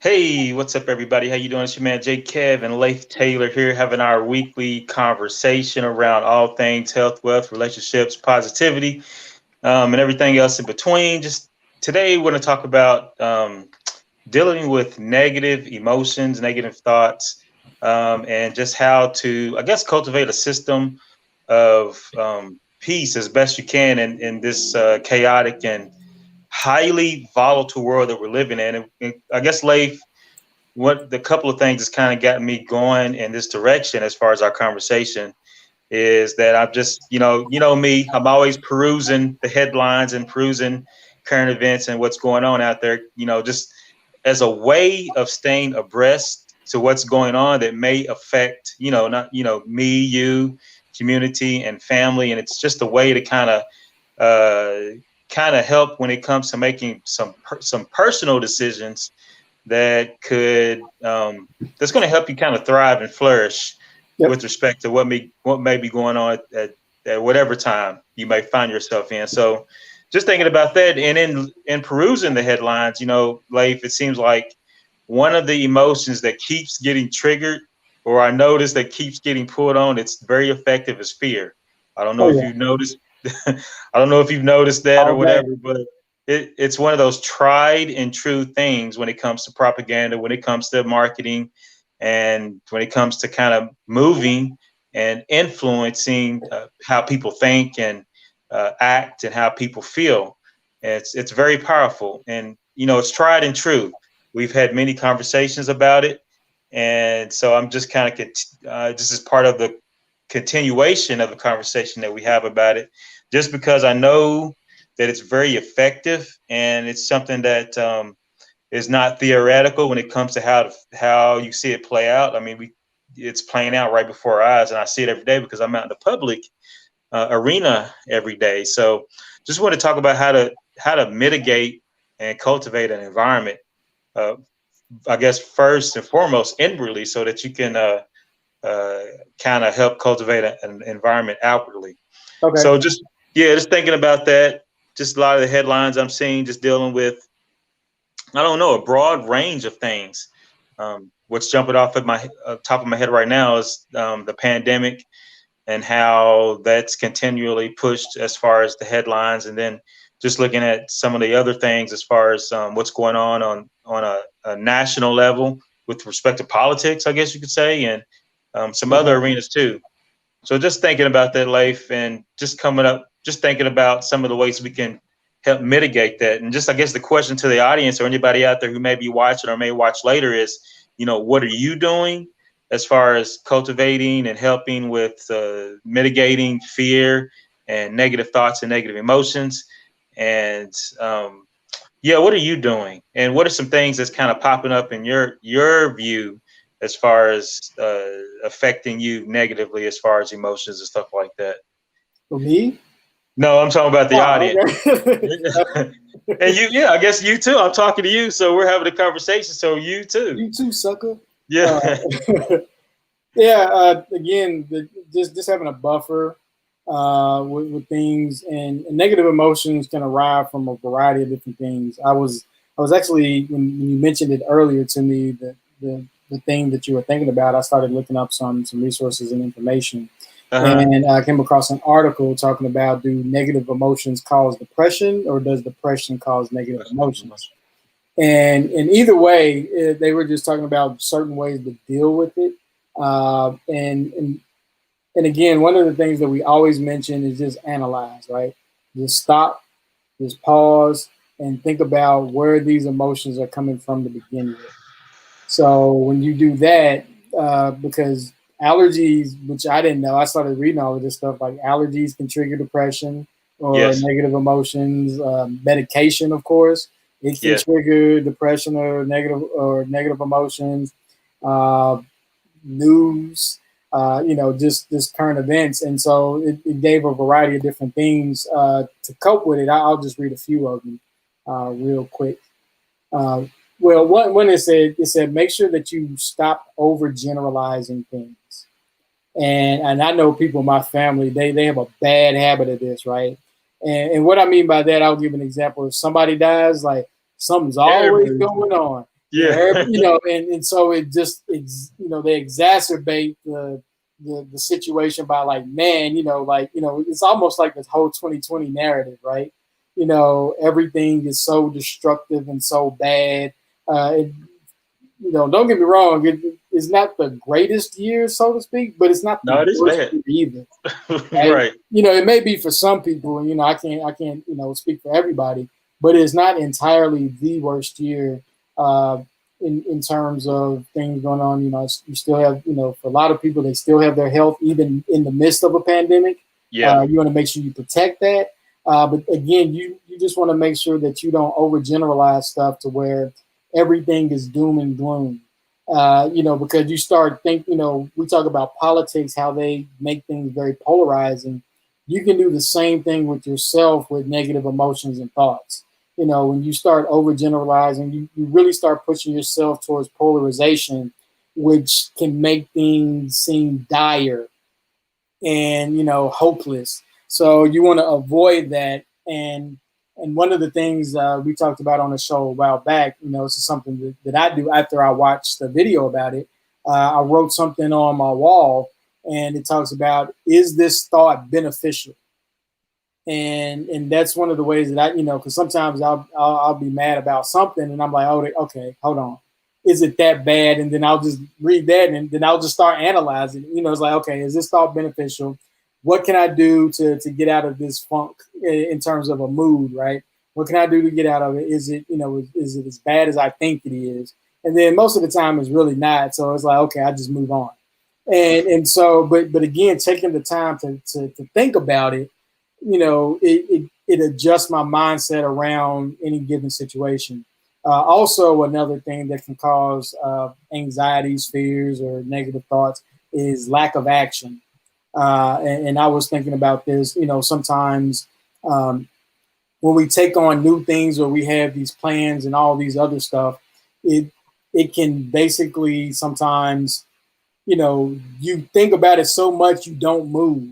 Hey, what's up, everybody? How you doing? It's your man Jay Kev and Leif Taylor here, having our weekly conversation around all things health, wealth, relationships, positivity, and everything else in between. Just today, we're going to talk about dealing with negative emotions, negative thoughts, and just how to, I guess, cultivate a system of peace as best you can in this chaotic and highly volatile world that we're living in. And I guess, Leif, what the couple of things that's kind of gotten me going in this direction as far as our conversation is that I'm just, me, I'm always perusing the headlines and perusing current events and what's going on out there, just as a way of staying abreast to what's going on that may affect, not, me, you, community and family. And it's just a way to help when it comes to making some personal decisions that could that's going to help you kind of thrive and flourish Yep. with respect to what may be going on at whatever time you may find yourself in. So just thinking about that and in perusing the headlines, Leif, it seems like one of the emotions that keeps getting triggered or I notice that keeps getting pulled on, it's very effective is fear. I don't know Oh if yeah. you've noticed I don't know if you've noticed that or All day. whatever, but it's one of those tried and true things when it comes to propaganda, when it comes to marketing, and when it comes to kind of moving and influencing how people think and act and how people feel. It's very powerful, and it's tried and true. We've had many conversations about it, and so I'm just kind of this is part of the continuation of the conversation that we have about it, just because I know that it's very effective and it's something that is not theoretical when it comes to how you see it play out. I mean, it's playing out right before our eyes, and I see it every day because I'm out in the public arena every day. So, just want to talk about how to mitigate and cultivate an environment. Uh, I guess first and foremost inwardly, so that you can uh, kind of help cultivate an environment outwardly. Okay. So just thinking about that. Just a lot of the headlines I'm seeing, just dealing with, I don't know, a broad range of things. What's jumping off at my top of my head right now is the pandemic and how that's continually pushed as far as the headlines, and then just looking at some of the other things as far as what's going on a national level with respect to politics, I guess you could say, and some other Okay. arenas too. So just thinking about that, Leif, and just thinking about some of the ways we can help mitigate that. And just, I guess, the question to the audience or anybody out there who may be watching or may watch later is, what are you doing as far as cultivating and helping with mitigating fear and negative thoughts and negative emotions? And yeah, what are you doing? And what are some things that's kind of popping up in your view as far as affecting you negatively as far as emotions and stuff like that? For me? No, I'm talking about the Oh, audience. okay. And you, yeah, I guess you too. I'm talking to you, so we're having a conversation. So you too. You too, sucker. Uh, Yeah. yeah. Again, just having a buffer with things and negative emotions can arrive from a variety of different things. I was actually when you mentioned it earlier to me the thing that you were thinking about. I started looking up some resources and information, Uh-huh. and I came across an article talking about, do negative emotions cause depression, or does depression cause negative emotions? And either way, they were just talking about certain ways to deal with it. And again, one of the things that we always mention is just analyze, right? Just stop, just pause, and think about where these emotions are coming from to begin with. So when you do that, because allergies, which I didn't know, I started reading all of this stuff. Like allergies can trigger depression or Yes. negative emotions. Medication, of course, it can Yes. trigger depression or negative emotions. Uh, News, just current events, and so it gave a variety of different things to cope with it. I'll just read a few of them real quick. Uh, well, one it said make sure that you stop overgeneralizing things. And I know people in my family, they have a bad habit of this, right? And what I mean by that, I'll give an example. If somebody dies, like something's always Everybody. going on. Yeah. you know, and so they exacerbate the situation by like, man, it's almost like this whole 2020 narrative, right? Everything is so destructive and so bad. Don't get me wrong, it's not the greatest year, so to speak, but it's not No, the it is worst bad. year either. Right? Right. It may be for some people, and I can't speak for everybody, but it's not entirely the worst year in terms of things going on. You still have, for a lot of people, they still have their health even in the midst of a pandemic. Yeah. You want to make sure you protect that. But again, you just want to make sure that you don't overgeneralize stuff to where everything is doom and gloom. Because you start we talk about politics, how they make things very polarizing. You can do the same thing with yourself with negative emotions and thoughts. When you start overgeneralizing, you really start pushing yourself towards polarization, which can make things seem dire and hopeless. So you want to avoid that. And one of the things we talked about on the show a while back, this is something that I do after I watched the video about it. I wrote something on my wall, and it talks about, is this thought beneficial? And that's one of the ways that I, because sometimes I'll be mad about something, and I'm like, oh, okay, hold on, is it that bad? And then I'll just read that, and then I'll just start analyzing. It's like, okay, is this thought beneficial? What can I do to get out of this funk in terms of a mood, right? What can I do to get out of it? Is it, is it as bad as I think it is? And then most of the time it's really not. So it's like, okay, I just move on. And so, but again, taking the time to think about it, it adjusts my mindset around any given situation. Also, another thing that can cause anxieties, fears, or negative thoughts is lack of action. And I was thinking about this, sometimes when we take on new things or we have these plans and all these other stuff, it can basically sometimes, you think about it so much you don't move.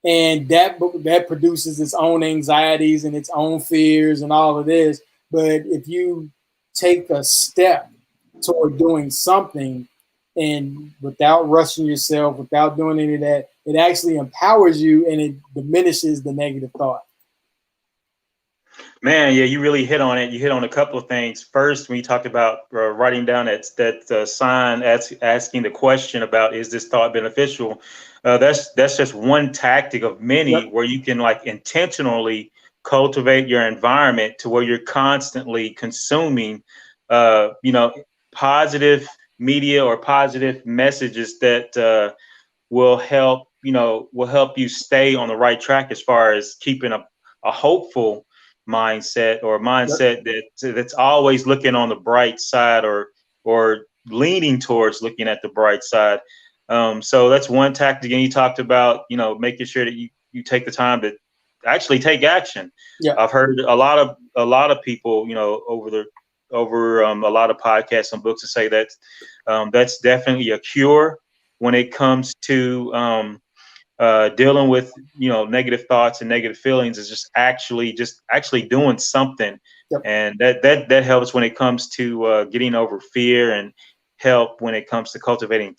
And that produces its own anxieties and its own fears and all of this. But if you take a step toward doing something, and without rushing yourself, without doing any of that, it actually empowers you and it diminishes the negative thought. Man, yeah, you really hit on it. You hit on a couple of things. First, when you talked about writing down that sign asking the question about, is this thought beneficial? That's just one tactic of many. Yep. Where you can like intentionally cultivate your environment to where you're constantly consuming, positive media or positive messages that will help you stay on the right track as far as keeping a hopeful mindset, or a mindset that's always looking on the bright side, or leaning towards looking at the bright side. So that's one tactic. And you talked about, making sure that you take the time to actually take action. Yeah. I've heard a lot of people, over a lot of podcasts and books to say that that's definitely a cure when it comes to dealing with negative thoughts and negative feelings, is just actually doing something. Yep. And that helps when it comes to getting over fear, and help when it comes to cultivating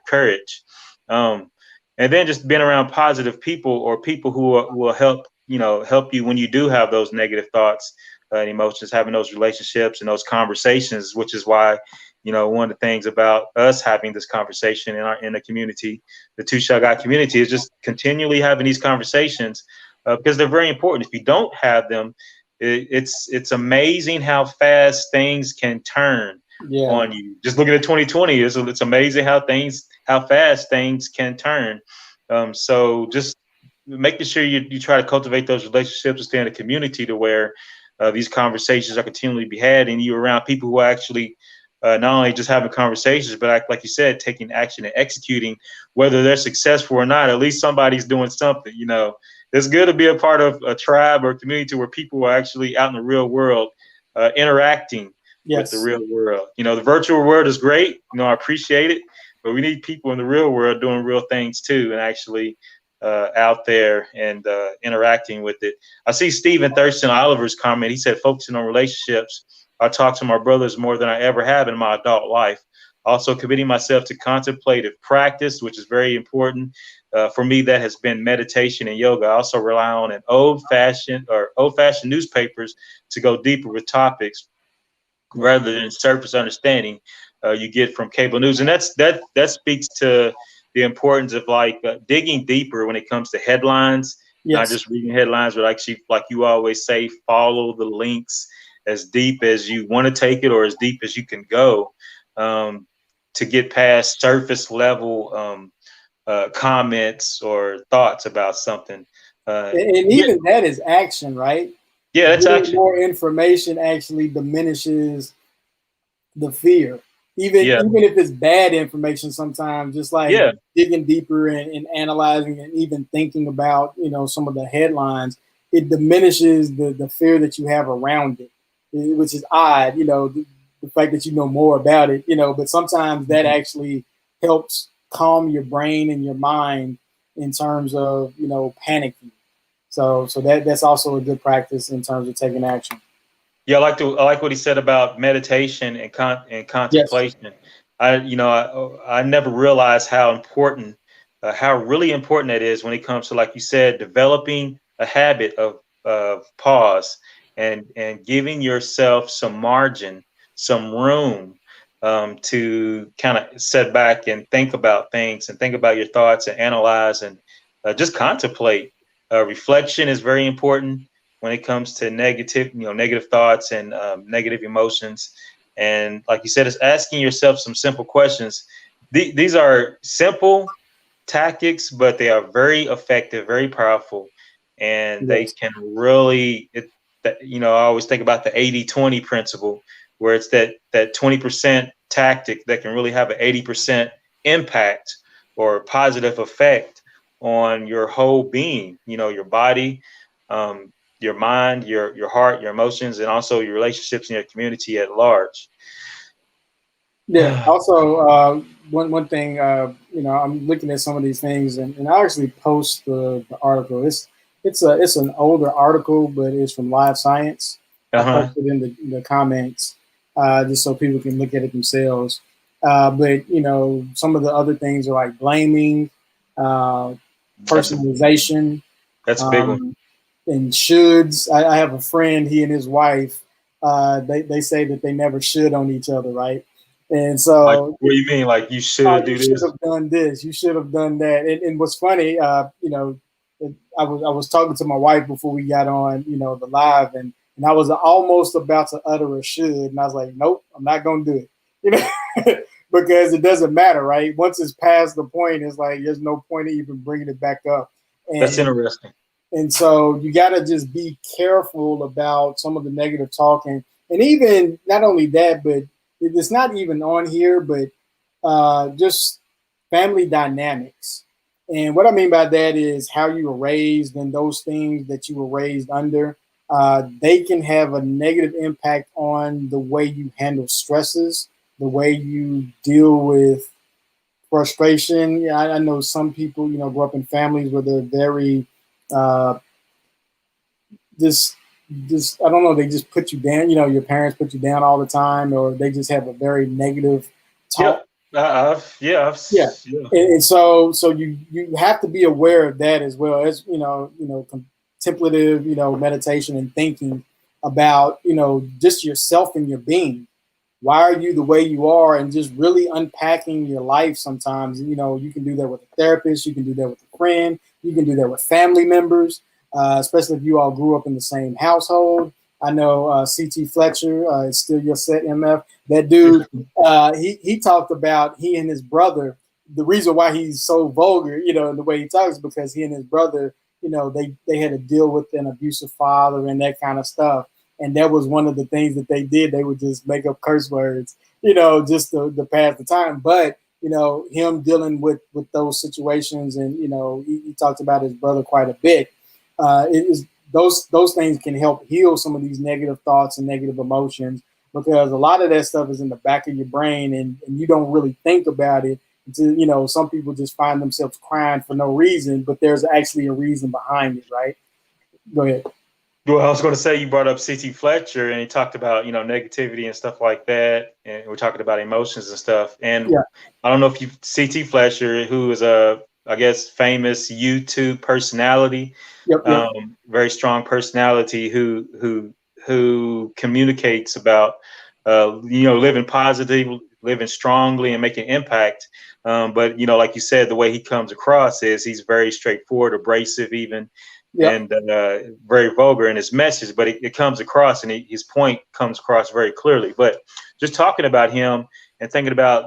courage. And then just being around positive people, or people who will help you when you do have those negative thoughts and emotions, having those relationships and those conversations, which is why one of the things about us having this conversation in the community, the Two Shot Guy community, is just continually having these conversations, because they're very important. If you don't have them, it's amazing how fast things can turn on you. Just looking at 2020, it's amazing how fast things can turn. So just making sure you try to cultivate those relationships and stay in a community to where these conversations are continually be had, and you're around people who are actually not only just having conversations, but like you said, taking action and executing, whether they're successful or not. At least somebody's doing something. It's good to be a part of a tribe or community where people are actually out in the real world, interacting with the real world. The virtual world is great. I appreciate it, but we need people in the real world doing real things too, and actually out there and interacting with it. I see Stephen Thurston Oliver's comment. He said, focusing on relationships I talk to my brothers more than I ever have in my adult life. Also, committing myself to contemplative practice, which is very important. For me, that has been meditation and yoga. I also rely on an old-fashioned newspapers to go deeper with topics rather than surface understanding you get from cable news. And that speaks to the importance of like digging deeper when it comes to headlines, not Yes. just reading headlines, but actually, like you always say, follow the links as deep as you want to take it or as deep as you can go, to get past surface level comments or thoughts about something. And Yeah, even that is action, right? yeah, that's Getting actually, more information actually diminishes the fear. Even yeah, even if it's bad information, sometimes just like yeah, digging deeper and analyzing and even thinking about, some of the headlines, it diminishes the fear that you have around it, which is odd, the fact that you know more about it, but sometimes that mhm. actually helps calm your brain and your mind in terms of, panicking. So that's also a good practice in terms of taking action. Yeah, I like what he said about meditation and Yes. contemplation. I never realized how really important that is when it comes to, like you said, developing a habit of pause and giving yourself some margin, some room, to kind of set back and think about things and think about your thoughts and analyze and just contemplate. Reflection is very important when it comes to negative thoughts and negative emotions. And like you said, it's asking yourself some simple questions. These are simple tactics, but they are very effective, very powerful, and they Yes. can really, I always think about the 80-20 principle, where it's that 20% tactic that can really have an 80% impact or positive effect on your whole being, your body, um, your mind, your heart, your emotions, and also your relationships in your community at large. Yeah. Also, one thing, I'm looking at some of these things, and I actually post the article. It's an older article, but it's from Live Science. I Uh-huh. posted in the comments, just so people can look at it themselves. But some of the other things are like blaming, uh, That's a personalization, that's a big one. um, and shoulds. I have a friend, he and his wife, they say that they never should on each other, right? And Like, so, what do you mean? Like, you oh, should you do should this? have done this, you should have done that. And what's funny, I was talking to my wife before we got on, the live, and I was almost about to utter a should, and I was like, nope, I'm not gonna do it, because it doesn't matter, right? Once it's past the point, it's like there's no point in even bringing it back up. That's And interesting. and so you got to just be careful about some of the negative talking. And even not only that, but it's not even on here, but just family dynamics. And what I mean by that is how you were raised and those things that you were raised under. They can have a negative impact on the way you handle stresses, the way you deal with frustration. Yeah, I know some people, grow up in families where they're very uh, just I don't know, they just put you down, your parents put you down all the time, or they just have a very negative Yeah, talk. Yeah. yeah. And so you have to be aware of that as well as contemplative, meditation and thinking about just yourself and your being. Why are you the way you are, and just really unpacking your life. Sometimes you can do that with a therapist, you can do that with a friend, you can do that with family members, especially if you all grew up in the same household. I know CT Fletcher is still your set MF. That dude, he talked about he and his brother. The reason why he's so vulgar, in the way he talks, is because he and his brother, they had to deal with an abusive father and that kind of stuff. And that was one of the things that they did. They would just make up curse words, just to pass the time. But him dealing with those situations, and he talked about his brother quite a bit. It is those things can help heal some of these negative thoughts and negative emotions, because a lot of that stuff is in the back of your brain, and you don't really think about it. Some people just find themselves crying for no reason, but there's actually a reason behind it, right? Go ahead. Well, I was going to say you brought up C.T. Fletcher, and he talked about negativity and stuff like that, and we're talking about emotions and stuff. And Yeah. I don't know if you C.T. Fletcher, who is a I guess famous YouTube personality, Yep. Yep. very strong personality who communicates about living positive, living strongly, and making impact. But like you said, the way he comes across is he's very straightforward, abrasive, even Yep. and very vulgar in his message, but it comes across and his point comes across very clearly. But just talking about him and thinking about,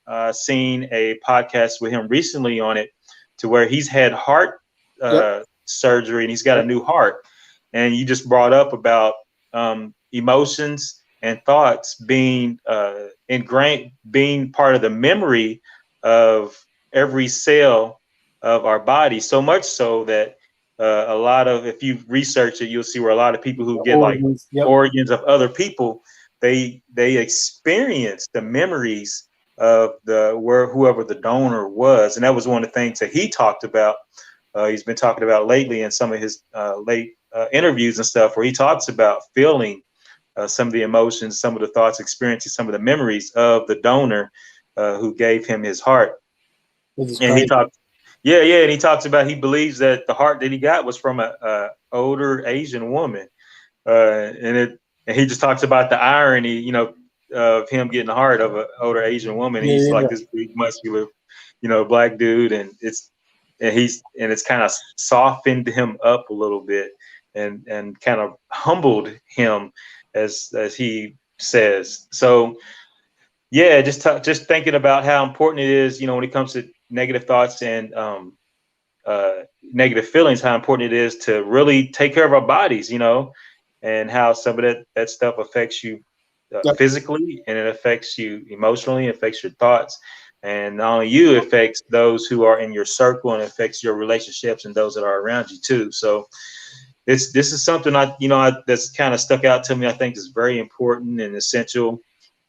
I've seen a podcast with him recently on it to where he's had heart Yep. surgery and he's got a new heart. And you just brought up about emotions and thoughts being ingrained, being part of the memory of every cell of our body, so much so that a lot of, if you research it, you'll see where a lot of people who get like Organs. Yep. organs of other people, they experience the memories of whoever the donor was, and that was one of the things that he talked about. He's been talking about lately in some of his late interviews and stuff, where he talks about feeling some of the emotions, some of the thoughts, experiencing some of the memories of the donor who gave him his heart. And he talked. Yeah, and he talks about he believes that the heart that he got was from a older Asian woman, and he just talks about the irony, of him getting the heart of an older Asian woman. Yeah, He's yeah, like this big, muscular, black dude, and it's kind of softened him up a little bit, and kind of humbled him, as he says. So yeah, just thinking about how important it is, when it comes to negative thoughts and negative feelings, how important it is to really take care of our bodies, and how some of that stuff affects you Yep. physically, and it affects you emotionally, it affects your thoughts, and not only you, it affects those who are in your circle, and it affects your relationships and those that are around you too. So this is something that's kind of stuck out to me. I think is very important and essential,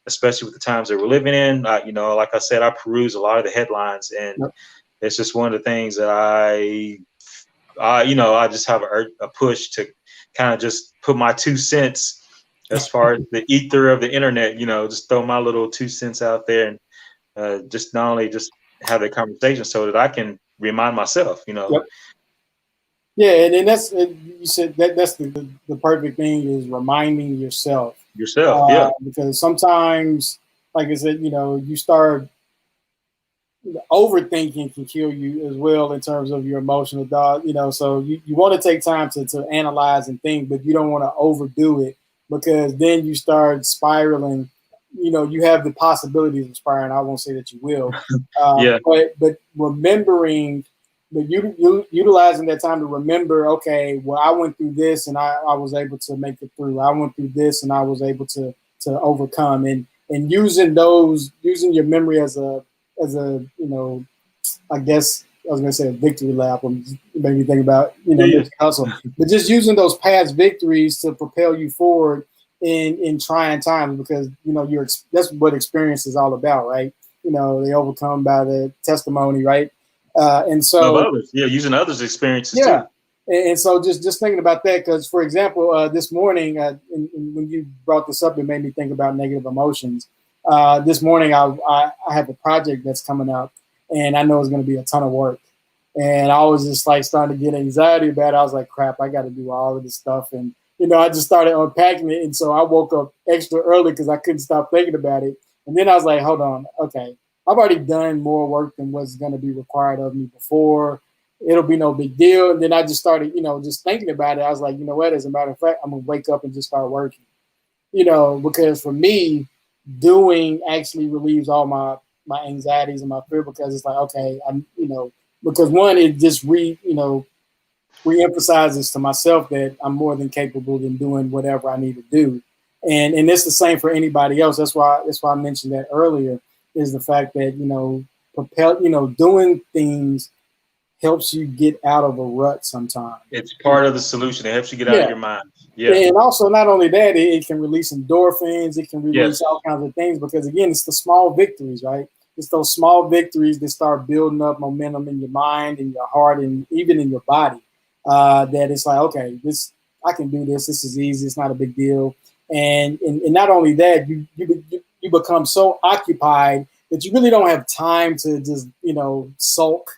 especially with the times that we're living in. Like I said, I peruse a lot of the headlines, and Yep. it's just one of the things that I just have a push to kind of just put my 2 cents as far as the ether of the internet, just throw my little 2 cents out there, and just not only just have that conversation so that I can remind myself, Yep. Yeah, and that's you said that's the perfect thing is reminding yourself. Yeah. Because sometimes, like I said, you start overthinking can kill you as well in terms of your emotional thought. So you want to take time to analyze and think, but you don't want to overdo it because then you start spiraling. You have the possibilities of spiraling. I won't say that you will, Yeah. but remembering. But you utilizing that time to remember, okay, well, I went through this and I was able to make it through. I went through this and I was able to overcome, and using your memory as a I guess I was gonna say a victory lap, or made me think about hustle, but just using those past victories to propel you forward in trying times, because that's what experience is all about, right? They overcome by the testimony, right? And so, of others, using others' experiences yeah. too. And so just thinking about that, because for example, this morning, when you brought this up, it made me think about negative emotions. This morning, I have a project that's coming up, and I know it's going to be a ton of work. And I was just like starting to get anxiety about it. I was like, crap, I got to do all of this stuff. And, I just started unpacking it. And so I woke up extra early because I couldn't stop thinking about it. And then I was like, hold on, okay. I've already done more work than what's going to be required of me before. It'll be no big deal. And then I just started, just thinking about it. I was like, you know what? As a matter of fact, I'm going to wake up and just start working. Because for me, doing actually relieves all my anxieties and my fear, because it's like, okay, because one, it just reemphasizes to myself that I'm more than capable in doing whatever I need to do. And it's the same for anybody else. That's why I mentioned that earlier, is the fact that, doing things helps you get out of a rut sometimes. It's part of the solution. It helps you get out of your mind. Yeah. And also, not only that, it can release endorphins. It can release all kinds of things, because, again, it's the small victories, right? It's those small victories that start building up momentum in your mind, in your heart, and even in your body. That it's like, okay, I can do this. This is easy. It's not a big deal. And not only that, you become so occupied that you really don't have time to just, sulk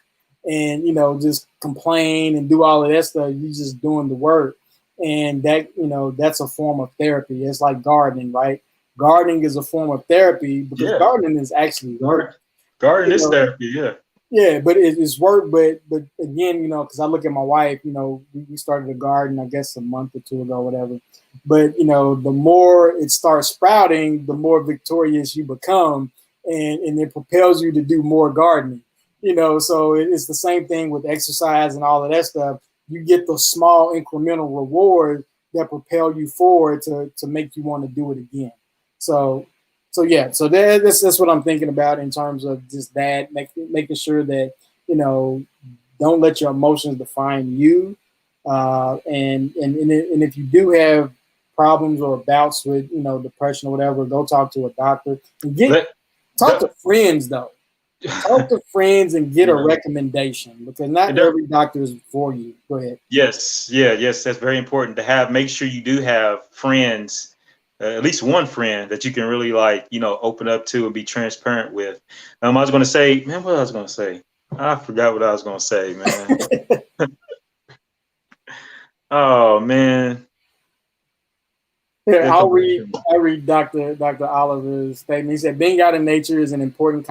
and, just complain and do all of that stuff. You're just doing the work. And that, that's a form of therapy. It's like gardening, right? Gardening is a form of therapy because gardening is actually work. Gardening is therapy, yeah. Yeah, but it's work. But again, because I look at my wife, we started a garden, I guess a month or two ago, whatever. But, the more it starts sprouting, the more victorious you become, and it propels you to do more gardening. So it's the same thing with exercise and all of that stuff. You get the small incremental reward that propel you forward to make you want to do it again. So that's what I'm thinking about in terms of just that, making sure that, don't let your emotions define you. And if you do have problems or bouts with, depression or whatever, go talk to a doctor and talk to friends though. Talk to friends and get a recommendation because not every doctor is for you. Go ahead. Yes, that's very important to make sure you do have friends, at least one friend that you can really open up to and be transparent with. I was going to say, man, what I was going to say? I forgot what I was going to say, man. Oh man. Yeah, I'll read Dr. Oliver's statement. He said, being out in nature is an important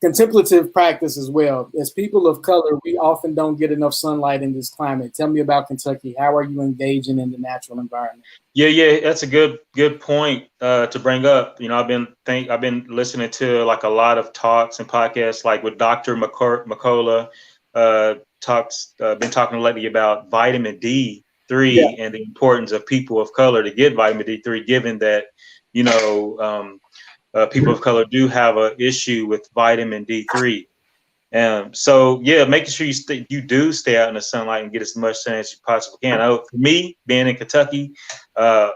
contemplative practice as well. As people of color, we often don't get enough sunlight in this climate. Tell me about Kentucky. How are you engaging in the natural environment? Yeah, that's a good point to bring up. I've been listening to a lot of talks and podcasts, like with Dr. McCullough, been talking lately about vitamin D3 and the importance of people of color to get vitamin D3, given that people of color do have an issue with vitamin D3. So making sure you do stay out in the sunlight and get as much sun as you possibly can. For me, being in Kentucky, I'm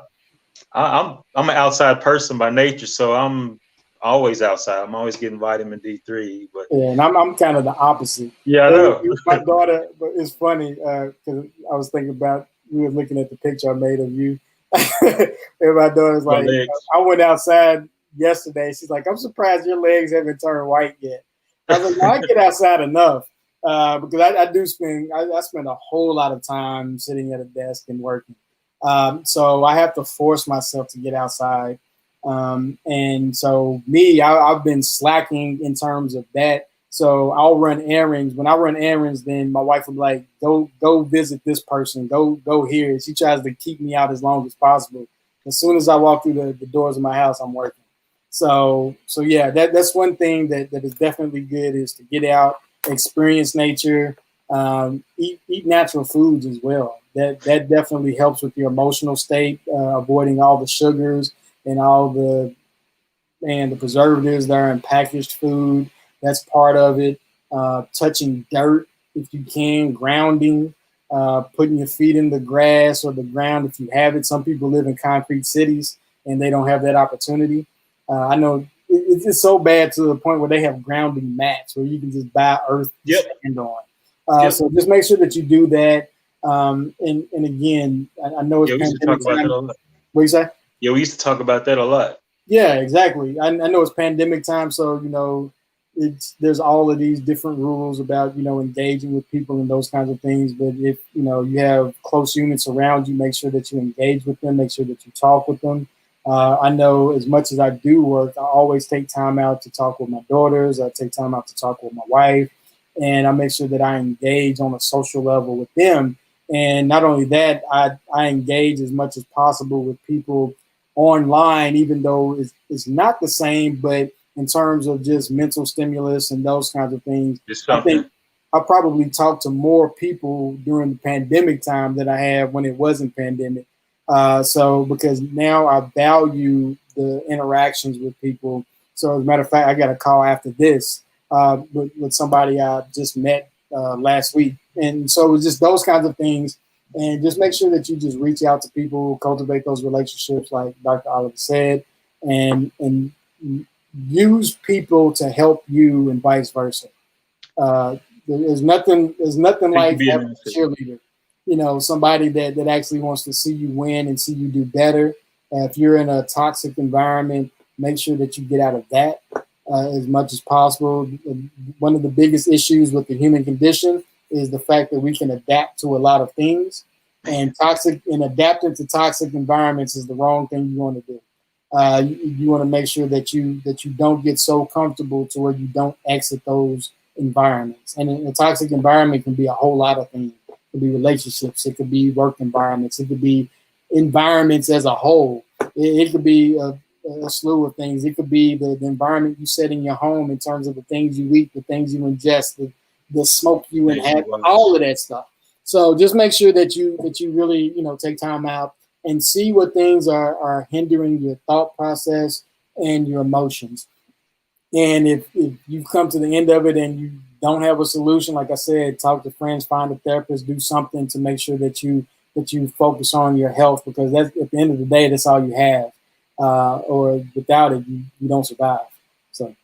an outside person by nature, so I'm always outside. I'm always getting vitamin D3. But and I'm kind of the opposite. Yeah, I know. My daughter, but it's funny because I was thinking about, we were looking at the picture I made of you. And my daughter's like, I went outside yesterday. She's like, I'm surprised your legs haven't turned white yet. I was like, no, I get outside enough because I spend a whole lot of time sitting at a desk and working. So I have to force myself to get outside. And so I've been slacking in terms of that. So I'll run errands. When I run errands, then my wife will be like, go visit this person, go here. She tries to keep me out as long as possible. As soon as I walk through the doors of my house, I'm working. So yeah, that's one thing that is definitely good, is to get out, experience nature, eat natural foods as well. That definitely helps with your emotional state, avoiding all the sugars and all the preservatives that are in packaged food. That's part of it. Touching dirt if you can, grounding, putting your feet in the grass or the ground if you have it. Some people live in concrete cities and they don't have that opportunity. I know it's so bad to the point where they have grounding mats where you can just buy earth to stand on. So just make sure that you do that. And again, I know it's pandemic time. What you say? Yeah, we used to talk about that a lot. Yeah, exactly. I know it's pandemic time, so there's all of these different rules about engaging with people and those kinds of things. But if you have close units around you, make sure that you engage with them. Make sure that you talk with them. I know as much as I do work, I always take time out to talk with my daughters. I take time out to talk with my wife, and I make sure that I engage on a social level with them. And not only that, I engage as much as possible with people online, even though it's not the same, but in terms of just mental stimulus and those kinds of things, I think I probably talked to more people during the pandemic time than I have when it wasn't pandemic. So because now I value the interactions with people. So as a matter of fact, I got a call after this with somebody I just met last week. And so it was just those kinds of things. And just make sure that you just reach out to people, cultivate those relationships, like Dr. Oliver said, and use people to help you, and vice versa. There's nothing like having a cheerleader. somebody that actually wants to see you win and see you do better. If you're in a toxic environment, make sure that you get out of that as much as possible. One of the biggest issues with the human condition is the fact that we can adapt to a lot of things, and adapting to toxic environments is the wrong thing you want to do. You want to make sure that you don't get so comfortable to where you don't exit those environments. And a toxic environment can be a whole lot of things. It could be relationships. It could be work environments. It could be environments as a whole. It could be a slew of things. It could be the environment you set in your home in terms of the things you eat, the things you ingest, the smoke you inhale, all of that stuff. So just make sure that you really take time out and see what things are hindering your thought process and your emotions. And if you come to the end of it and you don't have a solution, like I said, talk to friends, find a therapist, do something to make sure that you focus on your health, because that's, at the end of the day, that's all you have. Or without it, you don't survive. So.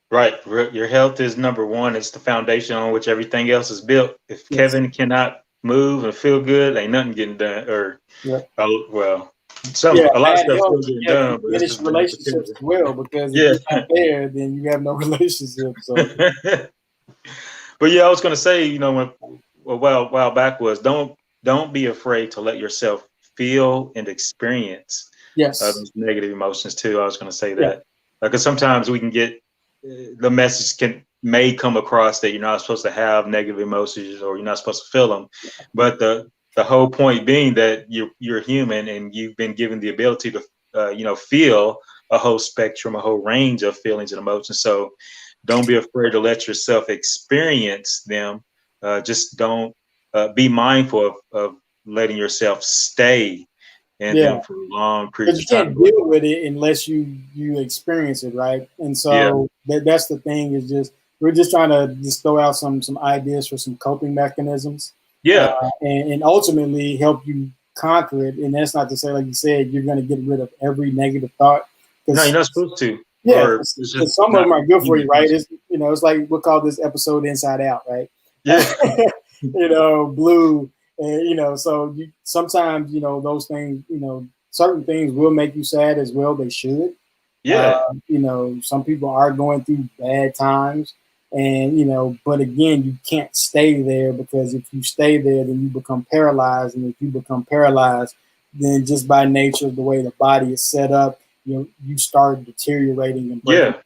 Right. Your health is number one. It's the foundation on which everything else is built. If Kevin cannot move and feel good, ain't nothing getting done. Or, a lot of stuff still getting done. But finish relationships as well, because if you're not there, then you have no relationship. So. But yeah, I was going to say, when a while back was don't be afraid to let yourself feel and experience these negative emotions too. I was going to say that because sometimes we can get the message may come across that you're not supposed to have negative emotions or you're not supposed to feel them, but the whole point being that you're human and you've been given the ability to feel a whole spectrum, a whole range of feelings and emotions. So don't be afraid to let yourself experience them. Just don't be mindful of letting yourself stay in them for a long period of time. You can't deal with it unless you experience it, right? And so that's the thing, is we're just trying to just throw out some ideas for some coping mechanisms. And ultimately help you conquer it. And that's not to say, like you said, you're going to get rid of every negative thought. No, you're not supposed to. Yeah, some of them are good for you, right? It's like we'll call this episode Inside Out, right? Yeah. Blue. And, so sometimes, those things, certain things will make you sad as well. They should. Yeah. Some people are going through bad times, and, but again, you can't stay there, because if you stay there, then you become paralyzed. And if you become paralyzed, then just by nature of the way the body is set up, you start deteriorating and breaking down.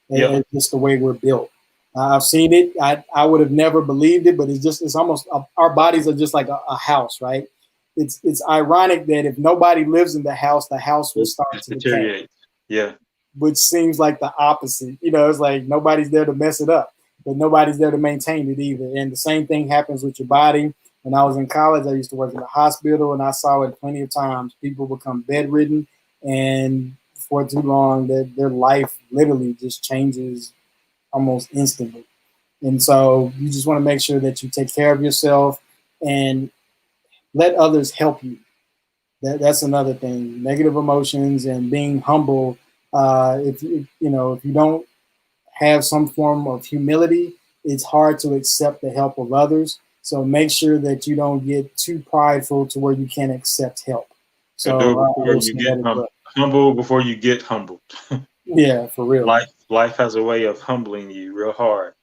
It's just the way we're built. I've seen it. I would have never believed it, but it's almost, our bodies are just like a house, right? It's ironic that if nobody lives in the house will start to deteriorate. Yeah. Which seems like the opposite. It's like nobody's there to mess it up, but nobody's there to maintain it either. And the same thing happens with your body. When I was in college, I used to work in a hospital, and I saw it plenty of times. People become bedridden, and for too long, their life literally just changes almost instantly. And so you just want to make sure that you take care of yourself and let others help you. That's another thing. Negative emotions and being humble. If you don't have some form of humility, it's hard to accept the help of others. So make sure that you don't get too prideful to where you can't accept help. So humble before you get humbled. Yeah, for real. Life has a way of humbling you real hard.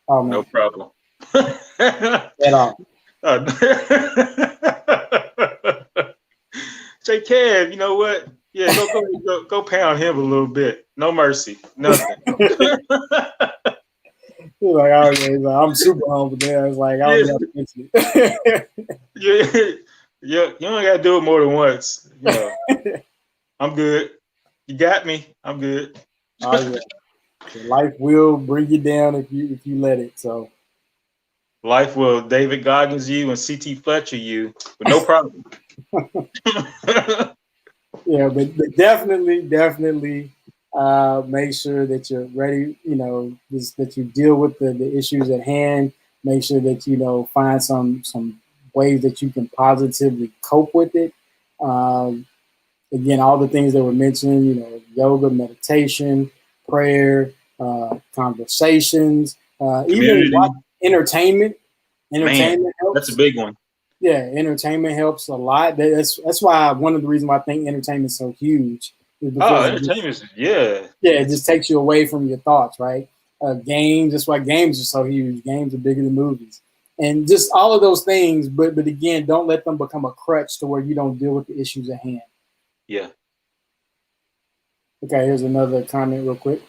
Oh, man. No problem. At all. J. Kev, you know what? Yeah, go pound him a little bit. No mercy, nothing. He's like, I'm super humble there. It's like, I don't have to mention it. You only got to do it more than once. I'm good. You got me. I'm good. Life will bring you down if you let it. So life will David Goggins you and C.T. Fletcher you, but no problem. Yeah, but definitely make sure that you're ready. That you deal with the issues at hand. Make sure that find some ways that you can positively cope with it. Again, all the things that were mentioned, yoga, meditation, prayer, conversations, even entertainment. Entertainment helps. That's a big one. Yeah, entertainment helps a lot. That's why one of the reasons why I think entertainment is so huge is Oh, because entertainment is, yeah. yeah, it just takes you away from your thoughts, right? Games, that's why games are so huge. Games are bigger than movies, and just all of those things. But again, don't let them become a crutch to where you don't deal with the issues at hand. Yeah. Okay, here's another comment, real quick.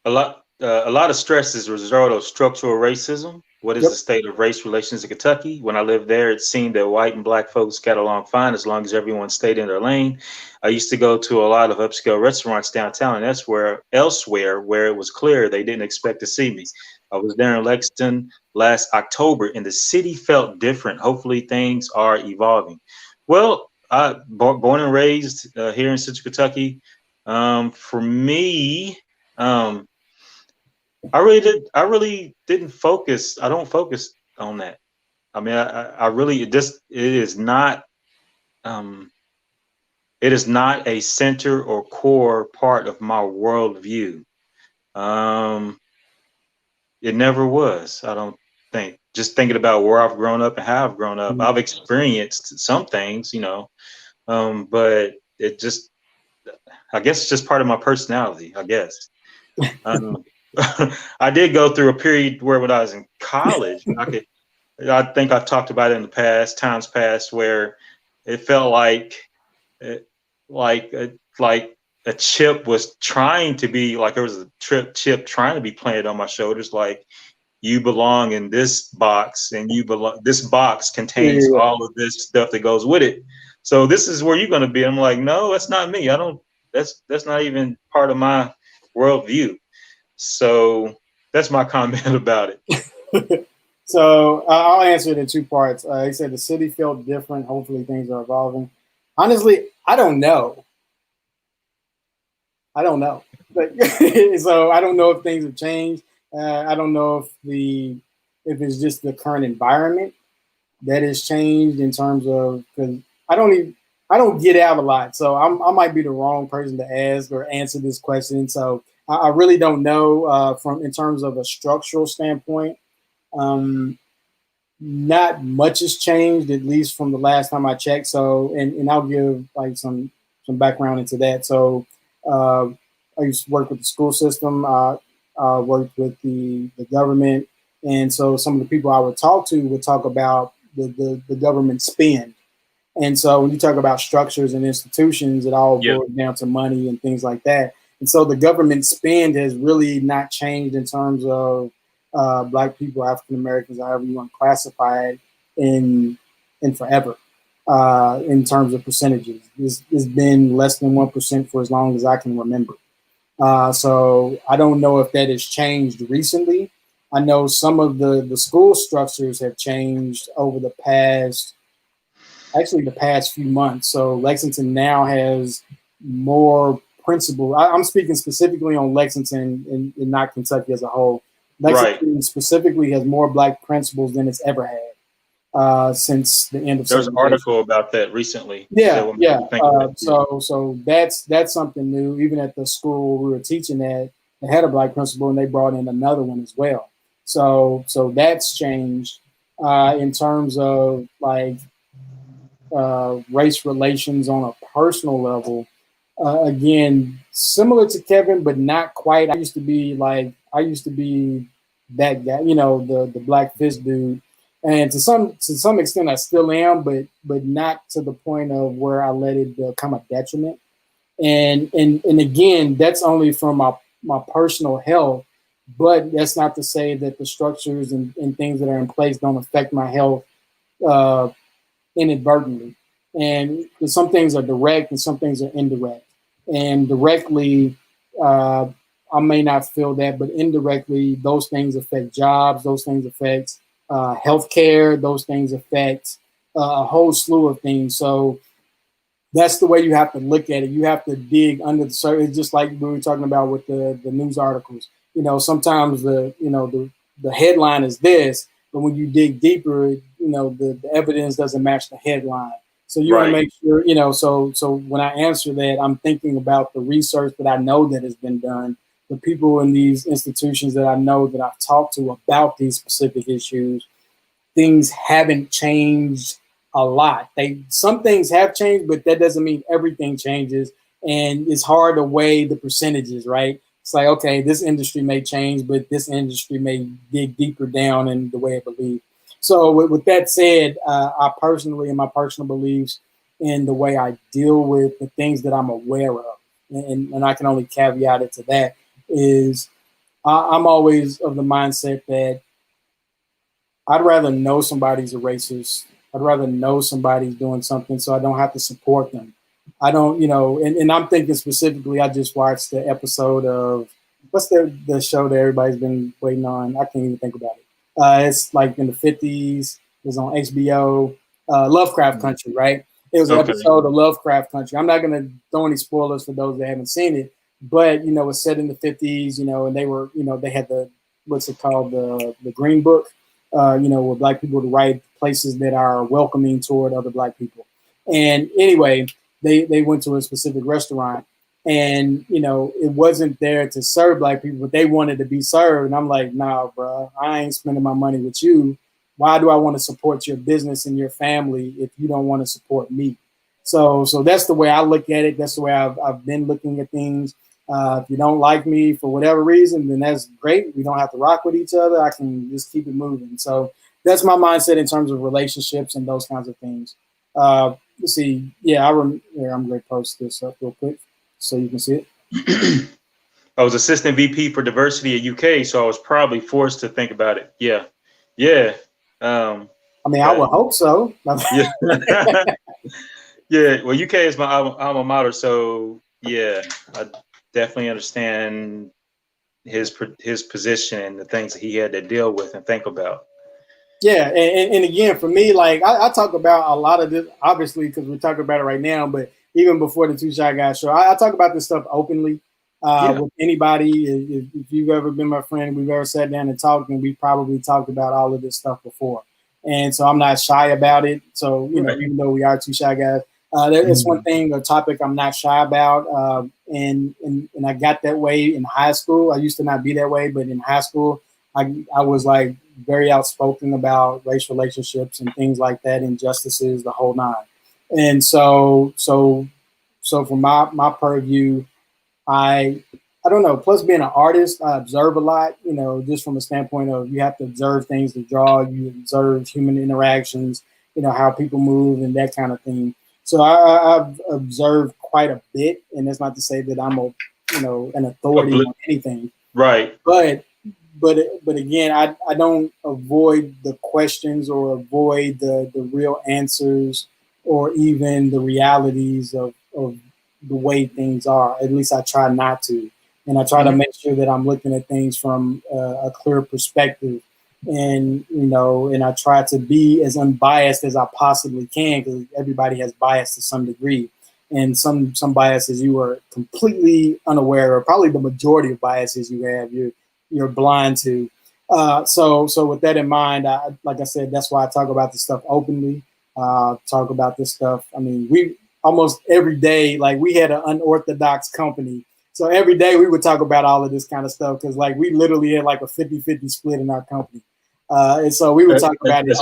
A lot of stress is a result of structural racism. What is Yep. the state of race relations in Kentucky? When I lived there, it seemed that white and black folks got along fine as long as everyone stayed in their lane. I used to go to a lot of upscale restaurants downtown, and that's where elsewhere where it was clear they didn't expect to see me. I was there in Lexington last October, and the city felt different. Hopefully, things are evolving. Well, born and raised here in Central Kentucky. For me, um, I really didn't focus. I don't focus on that. I mean, I really um, it is not a center or core part of my worldview. Um, it never was. I don't think. Just thinking about where I've grown up and how I've grown up, I've experienced some things, but it just, I guess, it's just part of my personality. I guess. Um, I did go through a period where when I was in college, I think I've talked about it in the times past, where it felt like like a chip was trying to be like there was a chip trying to be planted on my shoulders, like you belong in this box, and you belong. This box contains Yeah. all of this stuff that goes with it. So this is where you're going to be. I'm like, no, that's not me. I don't. That's not even part of my worldview. So that's my comment about it. So I'll answer it in two parts. He said the city felt different. Hopefully, things are evolving. Honestly, I don't know. I don't know. But, so I don't know if things have changed. I don't know if it's just the current environment that has changed in terms of because I don't get out a lot, so I might be the wrong person to ask or answer this question. So I really don't know from in terms of a structural standpoint. Um, Not much has changed, at least from the last time I checked. So, and I'll give like some background into that. So, uh, I used to work with the school system. Worked with the government, and so some of the people I would talk to would talk about the government spend. And so when you talk about structures and institutions, it all Yeah. boils down to money and things like that. And so the government spend has really not changed in terms of Black people, African Americans, however you want to classify it, in forever. In terms of percentages, it's been less than 1% for as long as I can remember. So I don't know if that has changed recently. I know some of the school structures have changed over the past few months. So Lexington now has more principal. I'm speaking specifically on Lexington and not Kentucky as a whole. Right. Lexington specifically has more Black principals than it's ever had since the end of There was an segregation. article about that recently that Yeah, would make yeah. you think of that. So that's something new. Even at the school we were teaching at, they had a Black principal and they brought in another one as well. So that's changed in terms of like race relations on a personal level. Again, similar to Kevin, but not quite. I used to be that guy, the black fist dude, and to some extent I still am, but not to the point of where I let it become a detriment. And again, that's only from my personal health, but that's not to say that the structures and things that are in place don't affect my health uh, inadvertently. And some things are direct and some things are indirect. And directly, I may not feel that, but indirectly, those things affect jobs, those things affect healthcare, those things affect a whole slew of things. So that's the way you have to look at it. You have to dig under the surface, just like we were talking about with the news articles. Sometimes the headline is this, but when you dig deeper, the evidence doesn't match the headline. So you want to Right. make sure, so when I answer that, I'm thinking about the research that I know that has been done, the people in these institutions that I know that I've talked to about these specific issues, things haven't changed a lot. Some things have changed, but that doesn't mean everything changes. And it's hard to weigh the percentages, right? It's like, okay, this industry may change, but this industry may dig deeper down in the way I believe. So with that said, I personally, in my personal beliefs, in the way I deal with the things that I'm aware of, and I can only caveat it to that, is I'm always of the mindset that I'd rather know somebody's a racist. I'd rather know somebody's doing something so I don't have to support them. I don't, and I'm thinking specifically, I just watched the episode of, what's the show that everybody's been waiting on? I can't even think about it. It's like in the 50s. It was on HBO, Lovecraft Country, right? It was an episode of Lovecraft Country. I'm not going to throw any spoilers for those that haven't seen it, but, it's set in the 50s, and they were, they had what's it called? The Green Book, where Black people to write places that are welcoming toward other Black people. And anyway, they went to a specific restaurant, and, it wasn't there to serve Black people, but they wanted to be served. And I'm like, nah, bro, I ain't spending my money with you. Why do I want to support your business and your family if you don't want to support me? So that's the way I look at it. That's the way I've been looking at things. If you don't like me for whatever reason, then that's great. We don't have to rock with each other. I can just keep it moving. So that's my mindset in terms of relationships and those kinds of things. Let's see. Yeah, I'm going to post this up real quick so you can see it. I was assistant VP for diversity at UK, so I was probably forced to think about it. Yeah. Yeah. I would hope so. Yeah. Yeah. Well, UK is my alma mater, so yeah, I definitely understand his position and the things that he had to deal with and think about. Yeah, and again, for me, like I talk about a lot of this, obviously, because we're talking about it right now, but even before the Two Shy Guys show, I talk about this stuff openly with anybody. If you've ever been my friend, we've ever sat down and talked, and we probably talked about all of this stuff before. And so I'm not shy about it. So, even though we are Two Shy Guys, that's one thing, a topic I'm not shy about. And I got that way in high school. I used to not be that way, but in high school, I was like very outspoken about race relationships and things like that, injustices, the whole nine. And so from my purview, I don't know. Plus, being an artist, I observe a lot. Just from a standpoint of you have to observe things to draw. You observe human interactions. How people move and that kind of thing. So I've observed quite a bit, and that's not to say that I'm an authority on anything. Right. But again, I don't avoid the questions or avoid the real answers or even the realities of the way things are. At least I try not to. And I try to make sure that I'm looking at things from a clear perspective. And, and I try to be as unbiased as I possibly can, because everybody has bias to some degree. And some biases you are completely unaware of. Probably the majority of biases you have, you're blind to. So with that in mind, like I said, that's why I talk about this stuff openly. Talk about this stuff. I mean, we almost every day, like we had an unorthodox company. So every day we would talk about all of this kind of stuff, because like we literally had like a 50-50 split in our company. And so we would talk about it. As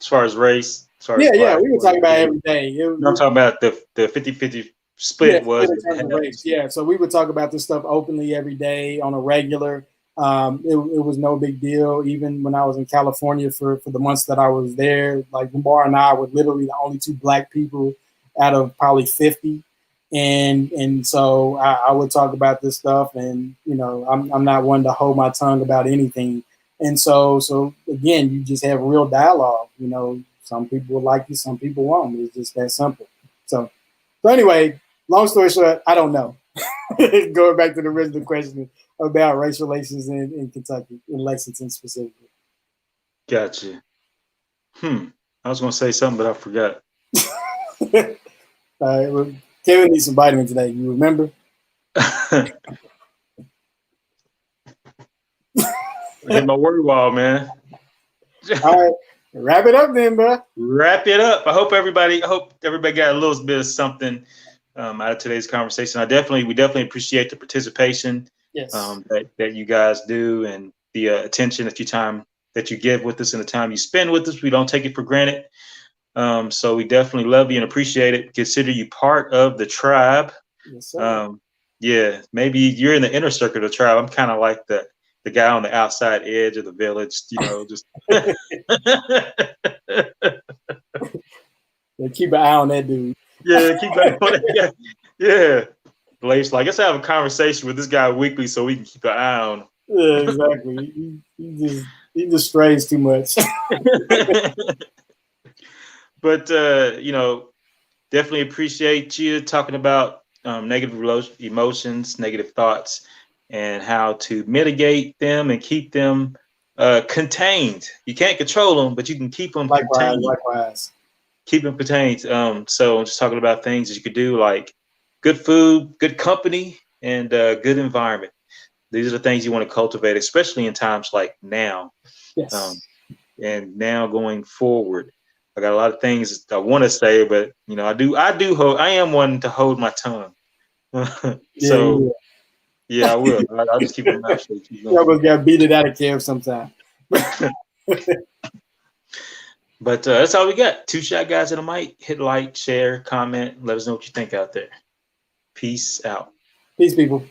far as race? Yeah, we would talk about it every day. I'm talking about the 50-50 split was. Race. Yeah, so we would talk about this stuff openly every day on a regular. It was no big deal. Even when I was in California for the months that I was there, like Lamar and I were literally the only two Black people out of probably 50. And so I would talk about this stuff, and I'm not one to hold my tongue about anything. And so again, you just have real dialogue. Some people will like you, some people won't. It's just that simple. So anyway, long story short, I don't know. Going back to the original question about race relations in Kentucky, in Lexington specifically. Gotcha. I was going to say something, but I forgot. All right. Well, Kevin needs some vitamins today. You remember? Hit my word wall, man. All right. Wrap it up then, bro. Wrap it up. I hope everybody got a little bit of something out of today's conversation. We definitely appreciate the participation. Yes. That you guys do, and the attention that you that you give with us and the time you spend with us. We don't take it for granted. So we definitely love you and appreciate it. Consider you part of the tribe. Yes, sir. Yeah, maybe you're in the inner circle of the tribe. I'm kind of like the guy on the outside edge of the village, just Yeah, keep an eye on that dude. yeah, keep an eye on that guy. Yeah. Blake's like, let's have a conversation with this guy weekly so we can keep an eye on him. Yeah, exactly. He just strays too much. But definitely appreciate you talking about negative emotions, negative thoughts, and how to mitigate them and keep them contained. You can't control them, but you can keep them contained. Likewise. Keep them contained. So I'm just talking about things that you could do, like good food, good company, and good environment. These are the things you want to cultivate, especially in times like now. Yes. And now going forward. I got a lot of things I want to say, but I am one to hold my tongue. So yeah, I will. I'll just keep my mouth shut. You almost got beat it out of camp sometime. But that's all we got. Two Shot Guys in the Mic. Hit like, share, comment. Let us know what you think out there. Peace out. Peace, people.